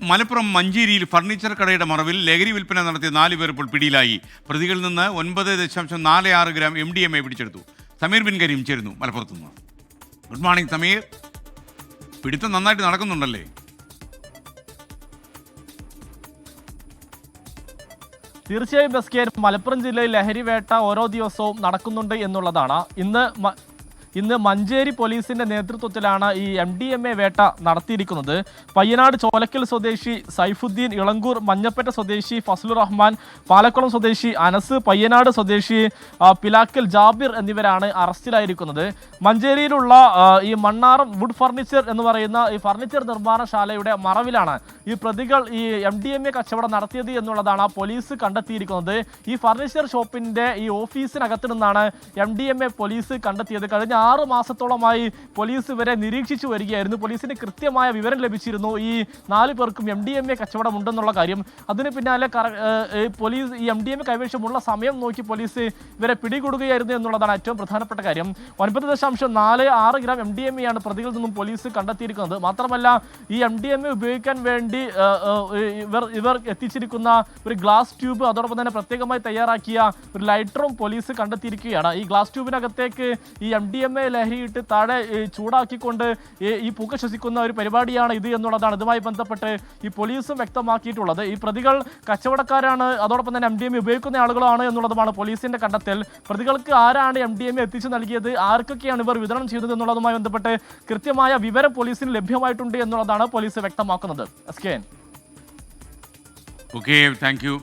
മലപ്പുറം മഞ്ചേരിയിൽ ഫർണിച്ചർ കടയുടെ മറവിൽ ലഹരി വിൽപ്പന നടത്തിയ 4 പേർ ഇപ്പോൾ പിടിയിലായി. പ്രതികളിൽ നിന്ന് 9.46 ഗ്രാം MDMA പിടിച്ചെടുത്തു. സമീർ ബിൻ കരീം ചേരുന്നു മലപ്പുറത്ത് നിന്ന്. Good morning Sameer. പിടുത്തം നന്നായിട്ട് നടക്കുന്നുണ്ടല്ലേ? തീർച്ചയായും ബസ്കേർ, മലപ്പുറം ജില്ലയിൽ ലഹരി വേട്ട ഓരോ ദിവസവും നടക്കുന്നുണ്ട് എന്നുള്ളതാണ്. ഇന്ന് മഞ്ചേരി പോലീസിന്റെ നേതൃത്വത്തിലാണ് ഈ MDMA വേട്ട നടത്തിയിരിക്കുന്നത്. പയ്യനാട് ചോലക്കൽ സ്വദേശി സൈഫുദ്ദീൻ, ഇളങ്കൂർ മഞ്ഞപ്പറ്റ സ്വദേശി ഫസ്ലുർ റഹ്മാൻ, പാലക്കുളം സ്വദേശി അനസ്, പയ്യനാട് സ്വദേശി പിലാക്കൽ ജാബിർ എന്നിവരാണ് അറസ്റ്റിലായിരിക്കുന്നത്. മഞ്ചേരിയിലുള്ള ഈ മണ്ണാറം വുഡ് ഫർണിച്ചർ എന്ന് പറയുന്ന ഈ ഫർണിച്ചർ നിർമ്മാണശാലയുടെ മറവിലാണ് ഈ പ്രതികൾ ഈ MDMA കച്ചവടം നടത്തിയത് എന്നുള്ളതാണ് പോലീസ് കണ്ടെത്തിയിരിക്കുന്നത്. ഈ ഫർണിച്ചർ ഷോപ്പിന്റെ ഈ ഓഫീസിനകത്ത് നിന്നാണ് MDMA പോലീസ് കണ്ടെത്തിയത്. കഴിഞ്ഞ 6 മാസത്തോളമായി പോലീസ് ഇവരെ നിരീക്ഷിച്ചു വരികയായിരുന്നു. പോലീസിന് കൃത്യമായ വിവരം ലഭിച്ചിരുന്നു ഈ 4 പേർക്കും MDMA കച്ചവടം ഉണ്ടെന്നുള്ള കാര്യം. അതിന് പിന്നാലെ പോലീസ് ഈ MDMA കൈവശമുള്ള സമയം നോക്കി പോലീസ് ഇവരെ പിടികൂടുകയായിരുന്നു എന്നുള്ളതാണ് ഏറ്റവും പ്രധാനപ്പെട്ട കാര്യം. 9.46 ഗ്രാം MDMA ആണ് പ്രതികളിൽ നിന്നും പോലീസ് കണ്ടെത്തിയിരിക്കുന്നത്. മാത്രമല്ല ഈ MDMA ഉപയോഗിക്കാൻ വേണ്ടി ഇവർ എത്തിച്ചിരിക്കുന്ന ഒരു ഗ്ലാസ് ട്യൂബ്, അതോടൊപ്പം തന്നെ പ്രത്യേകമായി തയ്യാറാക്കിയ ഒരു ലൈറ്ററും പോലീസ് കണ്ടെത്തിയിരിക്കുകയാണ്. ഈ ഗ്ലാസ് ട്യൂബിനകത്തേക്ക് ഈ MDMA ലഹരിയിട്ട് താഴെ ചൂടാക്കിക്കൊണ്ട് ഈ പുക ശ്വസിക്കുന്ന ഒരു പരിപാടിയാണ് ഇത് എന്നുള്ളതാണ് ഇതുമായി ബന്ധപ്പെട്ട് ഈ പോലീസും വ്യക്തമാക്കിയിട്ടുള്ളത്. ഈ പ്രതികൾ കച്ചവടക്കാരാണ്, അതോടൊപ്പം തന്നെ MDMA ഉപയോഗിക്കുന്ന ആളുകളാണ് എന്നുള്ളതുമാണ് പോലീസിന്റെ കണ്ടെത്തൽ. പ്രതികൾക്ക് ആരാണ് MDMA എത്തിച്ചു നൽകിയത്, ആർക്കൊക്കെയാണ് ഇവർ വിതരണം ചെയ്തത് എന്നുള്ളതുമായി ബന്ധപ്പെട്ട് കൃത്യമായ വിവരം പോലീസിന് ലഭ്യമായിട്ടുണ്ട് എന്നുള്ളതാണ് പോലീസ് വ്യക്തമാക്കുന്നത്. Okay, thank you.